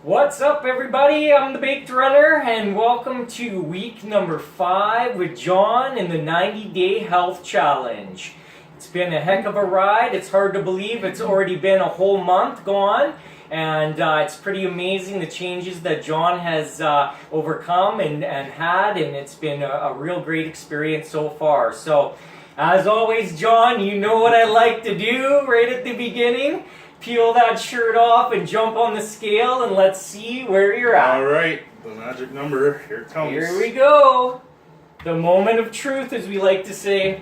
What's up, everybody? I'm the Baked Runner, and welcome to week number 5 with John in the 90-day health challenge. It's been a heck of a ride. It's hard to believe it's already been a whole month gone, and it's pretty amazing the changes that John has overcome and had, and it's been a real great experience so far. So, as always, John, you know what I like to do right at the beginning. Peel that shirt off and jump on the scale and let's see where you're at. Alright, the magic number, here it comes. Here we go. The moment of truth, as we like to say.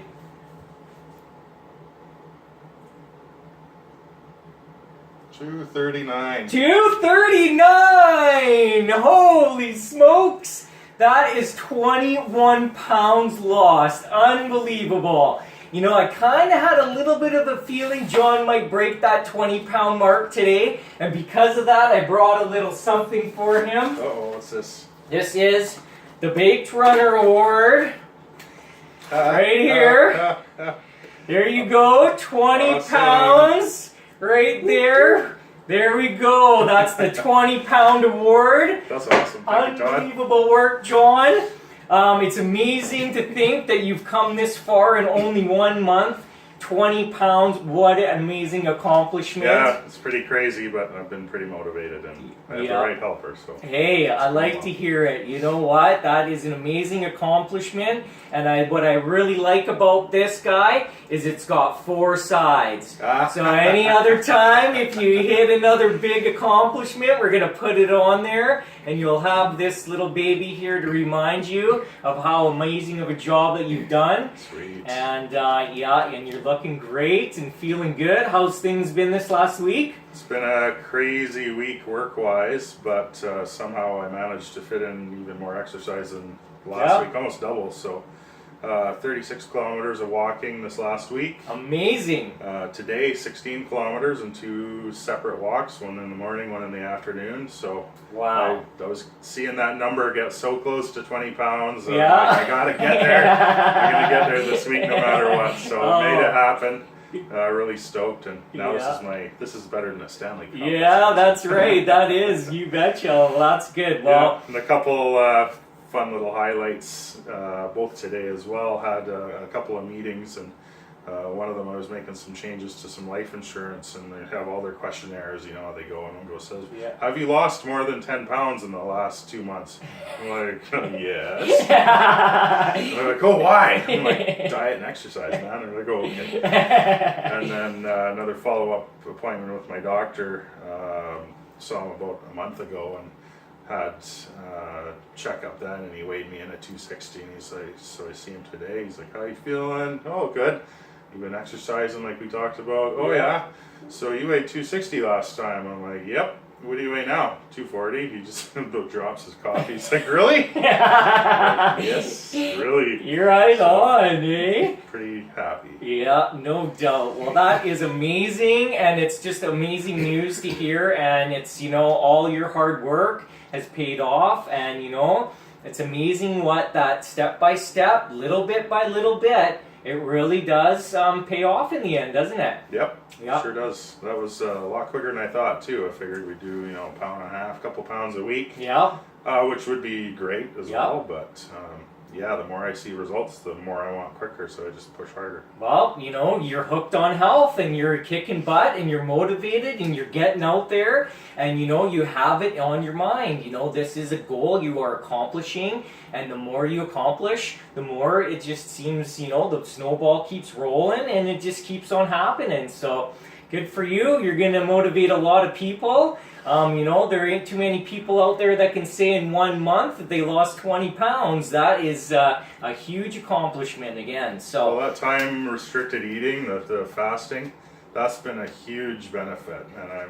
239. 239! Holy smokes! That is 21 pounds lost. Unbelievable. You know, I kind of had a little bit of a feeling John might break that 20-pound mark today, and because of that, I brought a little something for him. Uh-oh, what's this? This is the Baked Runner Award. Right here. There you go, 20 awesome. Pounds right there. There we go. That's the 20-pound award. That's awesome. Thank you, Todd. Unbelievable work, John. It's amazing to think that you've come this far in only 1 month. 20 pounds, what an amazing accomplishment. Yeah, it's pretty crazy, but I've been pretty motivated and I have the right helper. So. Hey, I like to hear it. You know what? That is an amazing accomplishment. And what I really like about this guy is it's got 4 sides. So any other time, if you hit another big accomplishment, we're going to put it on there. And you'll have this little baby here to remind you of how amazing of a job that you've done. Sweet. And yeah, and you're looking great and feeling good. How's things been this last week? It's been a crazy week work-wise, but somehow I managed to fit in even more exercise than last week, almost double. So 36 kilometers of walking this last week. Amazing. Today, 16 kilometers and 2 separate walks, one in the morning, one in the afternoon. So wow. I was seeing that number get so close to 20 pounds. I gotta get there. I'm gonna get there this week no matter what. So made it happen. Really stoked, and now this is better than a Stanley Cup. Yeah, that's right. That is, you betcha. Well, that's good. Well, and a couple fun little highlights both today as well. Had a couple of meetings, and one of them I was making some changes to some life insurance, and they have all their questionnaires, you know how they go, and one goes says, have you lost more than 10 pounds in the last 2 months? I'm like, yes. And they're like, oh, why? I'm like, diet and exercise, man. And they're like, oh, okay. And then another follow-up appointment with my doctor, saw him about a month ago, and had checkup then, and he weighed me in at 260, and he's like, so I see him today, he's like, how you feeling? Oh, good. You've been exercising like we talked about? Oh yeah. So you weighed 260 last time. I'm like, yep. What do you weigh now? 240. He just drops his coffee. He's like, really? Like, yes, really. You're right on, eh? Pretty happy. Yeah, no doubt. Well, that is amazing, and it's just amazing news to hear, and it's, you know, all your hard work has paid off, and, you know, it's amazing what that step by step, little bit by little bit, it really does pay off in the end, doesn't it? Yep, sure does. That was a lot quicker than I thought, too. I figured we'd do, you know, a pound and a half, couple pounds a week. Yeah. Which would be great as well, but yeah, the more I see results, the more I want quicker, so I just push harder. Well, you know, you're hooked on health, and you're kicking butt, and you're motivated, and you're getting out there, and, you know, you have it on your mind. You know, this is a goal you are accomplishing, and the more you accomplish, the more it just seems, you know, the snowball keeps rolling, and it just keeps on happening. So, good for you. You're going to motivate a lot of people. You know, there ain't too many people out there that can say in 1 month that they lost 20 pounds. That is a huge accomplishment again. So, well, that time restricted eating, the fasting, that's been a huge benefit. And I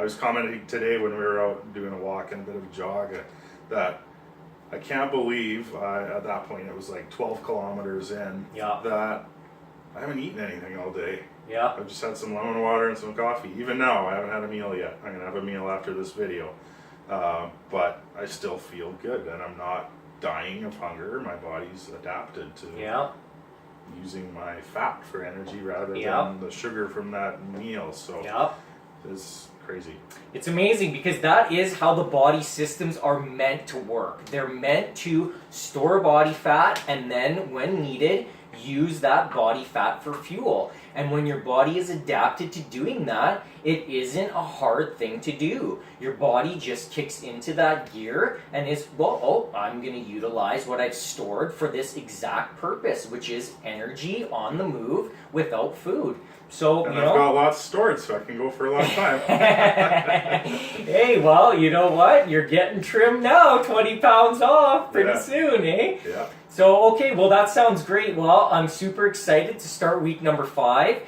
was commenting today when we were out doing a walk and a bit of a jog that I can't believe at that point it was like 12 kilometers in that I haven't eaten anything all day. Yeah. I've just had some lemon water and some coffee. Even now, I haven't had a meal yet. I'm going to have a meal after this video. But I still feel good, and I'm not dying of hunger. My body's adapted to using my fat for energy rather than the sugar from that meal. So it's crazy. It's amazing because that is how the body systems are meant to work. They're meant to store body fat and then, when needed, use that body fat for fuel. And when your body is adapted to doing that, it isn't a hard thing to do. Your body just kicks into that gear and is, I'm going to utilize what I've stored for this exact purpose, which is energy on the move without food. So, and I've got lots stored, so I can go for a long time. Hey, well, you know what? You're getting trimmed now, 20 pounds off pretty soon, eh? Yeah. So, okay, well, that sounds great. Well, I'm super excited to start week number 5.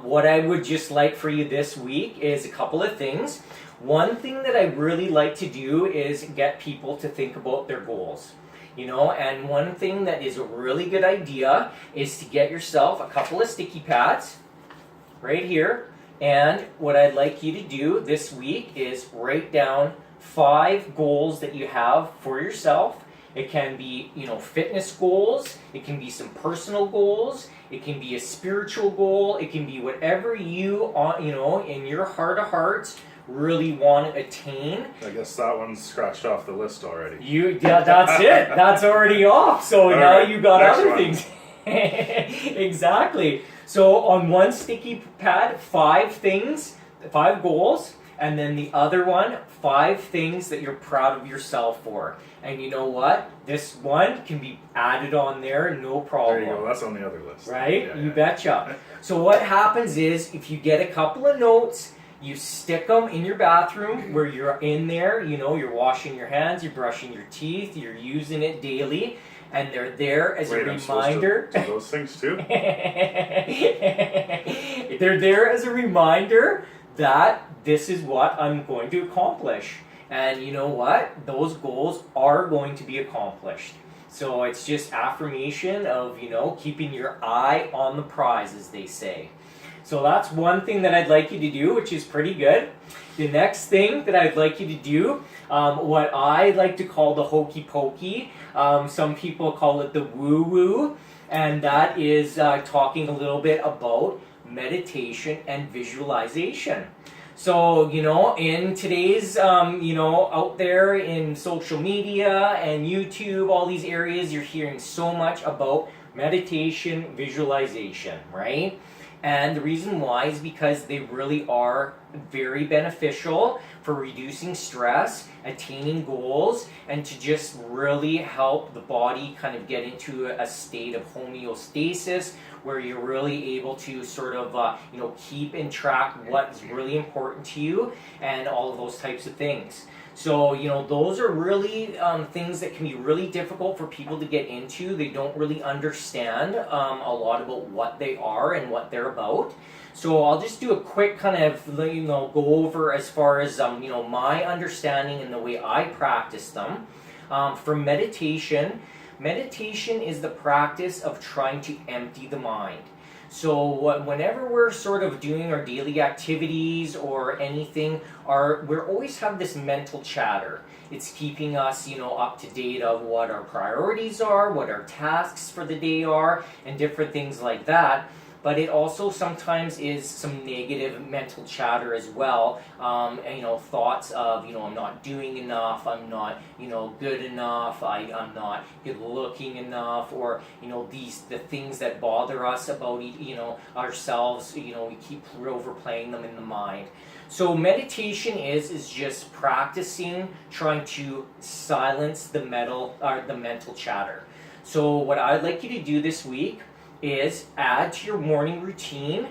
What I would just like for you this week is a couple of things. One thing that I really like to do is get people to think about their goals. And one thing that is a really good idea is to get yourself a couple of sticky pads right here. And what I'd like you to do this week is write down 5 goals that you have for yourself. It can be, fitness goals. It can be some personal goals. It can be a spiritual goal. It can be whatever you, in your heart of hearts, really want to attain. I guess that one's scratched off the list already. Yeah, that's it. That's already off. So now right, you got next other one. things. Exactly. So on one sticky pad, 5 things, 5 goals, and then the other one, 5 things that you're proud of yourself for. And you know what? This one can be added on there, no problem. There you go. That's on the other list. Right? Yeah, You yeah. betcha. So what happens is, if you get a couple of notes, you stick them in your bathroom where you're in there, you're washing your hands, you're brushing your teeth, you're using it daily, and they're there as a I'm supposed reminder. to do those things too? They're there as a reminder that this is what I'm going to accomplish. And you know what? Those goals are going to be accomplished. So it's just affirmation of, keeping your eye on the prize, as they say. So that's one thing that I'd like you to do, which is pretty good. The next thing that I'd like you to do, what I like to call the hokey pokey, some people call it the woo-woo, and that is talking a little bit about meditation and visualization. So, in today's, out there in social media and YouTube, all these areas, you're hearing so much about meditation, visualization, right? And the reason why is because they really are very beneficial for reducing stress, attaining goals, and to just really help the body kind of get into a state of homeostasis where you're really able to sort of, keep in track what's really important to you and all of those types of things. So, those are really things that can be really difficult for people to get into. They don't really understand a lot about what they are and what they're about. So I'll just do a quick kind of, go over as far as, my understanding and the way I practice them. For meditation is the practice of trying to empty the mind. So whenever we're sort of doing our daily activities or anything, we always have this mental chatter. It's keeping us, up to date of what our priorities are, what our tasks for the day are, and different things like that. But it also sometimes is some negative mental chatter as well. Thoughts of, I'm not doing enough, I'm not, good enough, I'm not good looking enough, or, the things that bother us about, ourselves, we keep overplaying them in the mind. So meditation is just practicing, trying to silence the mental chatter. So what I'd like you to do this week is add to your morning routine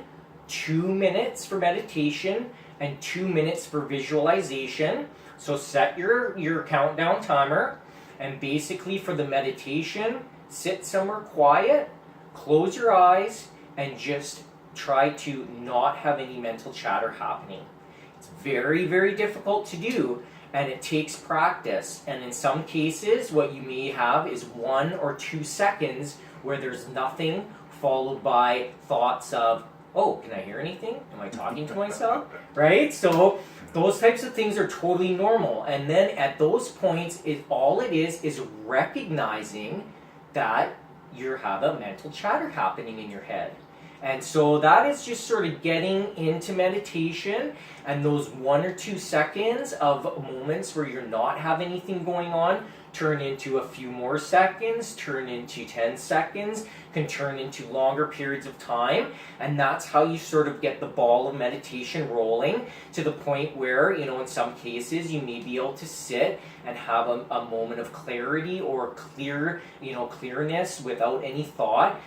2 minutes for meditation and 2 minutes for visualization. So set your countdown timer, and basically for the meditation, sit somewhere quiet, close your eyes, and just try to not have any mental chatter happening. It's very, very difficult to do, and it takes practice. And in some cases, what you may have is 1 or 2 seconds where there's nothing, followed by thoughts of, oh, can I hear anything? Am I talking to myself? Right? So those types of things are totally normal. And then at those points, all it is recognizing that you have a mental chatter happening in your head. And so that is just sort of getting into meditation, and those 1 or 2 seconds of moments where you're not having anything going on turn into a few more seconds, turn into 10 seconds, can turn into longer periods of time. And that's how you sort of get the ball of meditation rolling to the point where, in some cases you may be able to sit and have a moment of clarity or clearness without any thought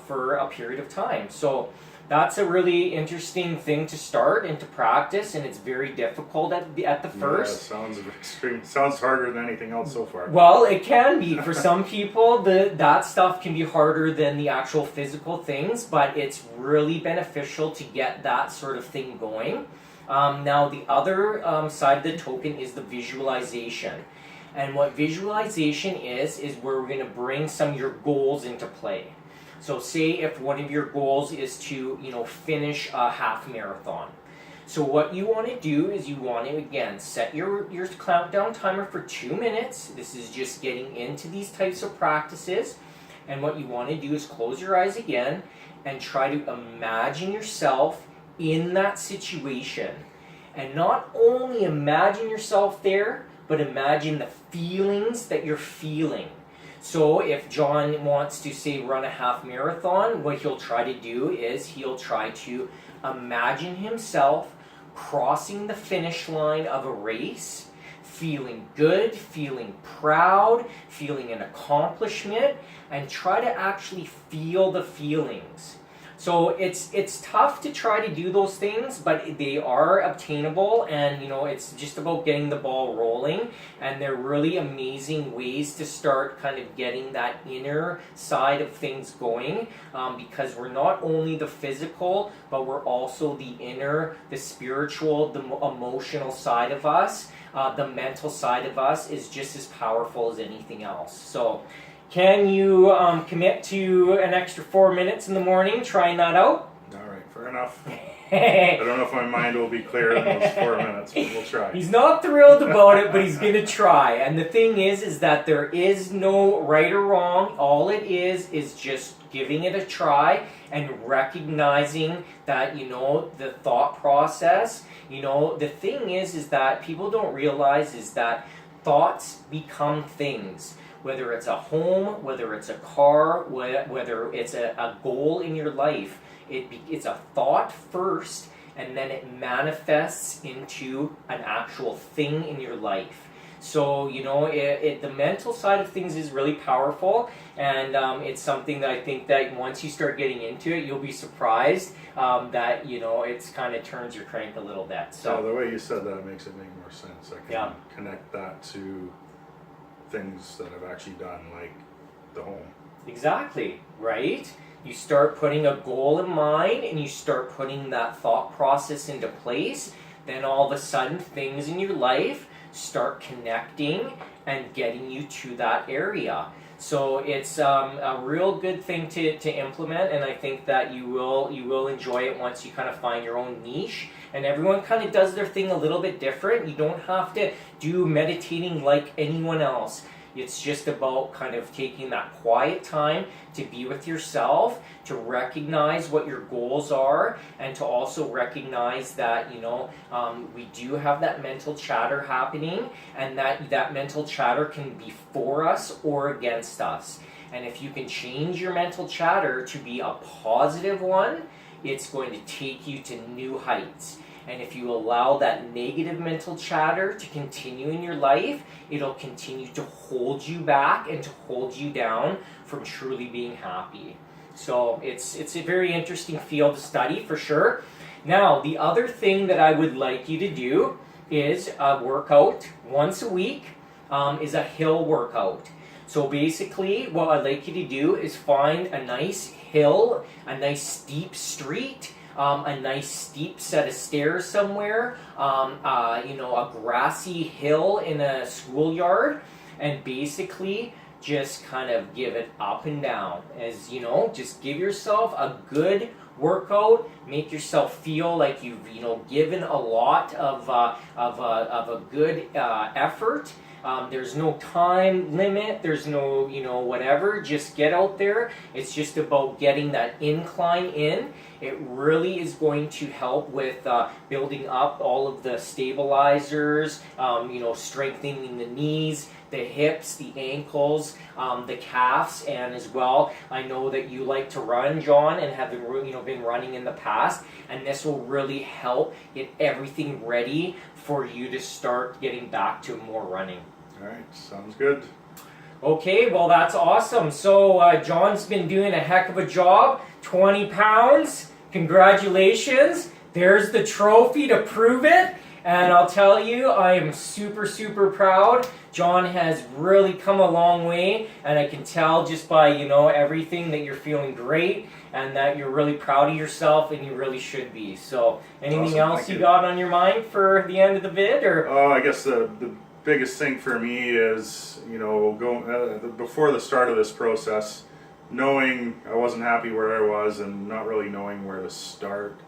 for a period of time. So that's a really interesting thing to start and to practice, and it's very difficult at the first. Yeah, sounds extreme. Sounds harder than anything else so far. Well, it can be. For some people, that stuff can be harder than the actual physical things, but it's really beneficial to get that sort of thing going. Now, the other side of the token is the visualization. And what visualization is where we're going to bring some of your goals into play. So say if one of your goals is to, finish a half marathon. So what you want to do is you want to, again, set your countdown timer for 2 minutes. This is just getting into these types of practices. And what you want to do is close your eyes again and try to imagine yourself in that situation. And not only imagine yourself there, but imagine the feelings that you're feeling. So if John wants to, say, run a half marathon, what he'll try to do is he'll try to imagine himself crossing the finish line of a race, feeling good, feeling proud, feeling an accomplishment, and try to actually feel the feelings. So it's tough to try to do those things, but they are obtainable, and it's just about getting the ball rolling, and they're really amazing ways to start kind of getting that inner side of things going, because we're not only the physical, but we're also the inner, the spiritual, the emotional side of us. The mental side of us is just as powerful as anything else. So can you commit to an extra 4 minutes in the morning trying that out? All right, fair enough. I don't know if my mind will be clear in those 4 minutes, but we'll try. He's not thrilled about it, but he's going to try. And the thing is that there is no right or wrong. All it is just giving it a try and recognizing that, the thought process, the thing is that people don't realize is that thoughts become things. Whether it's a home, whether it's a car, whether it's a goal in your life, it's a thought first, and then it manifests into an actual thing in your life. So, the mental side of things is really powerful, and it's something that I think that once you start getting into it, you'll be surprised that, it's kind of turns your crank a little bit. So the way you said that makes it make more sense. I can connect that to things that I've actually done, like the home. Exactly, right? You start putting a goal in mind and you start putting that thought process into place, then all of a sudden things in your life start connecting and getting you to that area. So it's a real good thing to implement, and I think that you will enjoy it once you kind of find your own niche. And everyone kind of does their thing a little bit different. You don't have to do meditating like anyone else. It's just about kind of taking that quiet time to be with yourself, to recognize what your goals are, and to also recognize that, we do have that mental chatter happening, and that mental chatter can be for us or against us. And if you can change your mental chatter to be a positive one, it's going to take you to new heights. And if you allow that negative mental chatter to continue in your life, it'll continue to hold you back and to hold you down from truly being happy. So it's a very interesting field to study for sure. Now, the other thing that I would like you to do is a workout once a week, is a hill workout. So basically, what I'd like you to do is find a nice hill, a nice steep street, a nice steep set of stairs somewhere, a grassy hill in a schoolyard, and basically just kind of give it up and down. As just give yourself a good workout. Make yourself feel like you've given a lot of a good effort. There's no time limit, there's no, whatever, just get out there. It's just about getting that incline in. It really is going to help with building up all of the stabilizers, strengthening the knees, the hips, the ankles, the calves, and as well, I know that you like to run, John, and have been running in the past, and this will really help get everything ready for you to start getting back to more running. All right, sounds good. Okay, well that's awesome. So John's been doing a heck of a job. 20 pounds. Congratulations. There's the trophy to prove it. And I'll tell you, I am super, super proud. John has really come a long way, and I can tell just by, everything that you're feeling great and that you're really proud of yourself, and you really should be. So, anything else you got on your mind for the end of the vid? Or? I guess the biggest thing for me is, going before the start of this process, knowing I wasn't happy where I was and not really knowing where to start.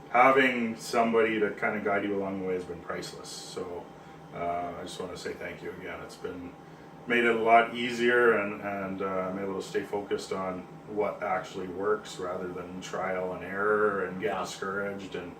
Having somebody to kind of guide you along the way has been priceless. So I just want to say thank you again. It's made it a lot easier, and I'm able to stay focused on what actually works rather than trial and error and get discouraged. And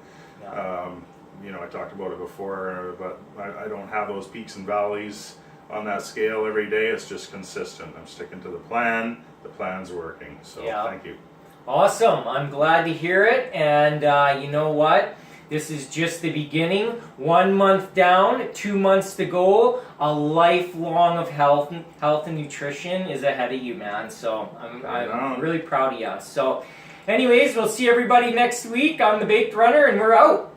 I talked about it before, but I don't have those peaks and valleys on that scale every day. It's just consistent. I'm sticking to the plan. The plan's working. So thank you. Awesome. I'm glad to hear it. And you know what? This is just the beginning. 1 month down, 2 months to go. A lifelong of health and nutrition is ahead of you, man. So I'm really proud of you. So anyways, we'll see everybody next week. I'm the Baked Runner, and we're out.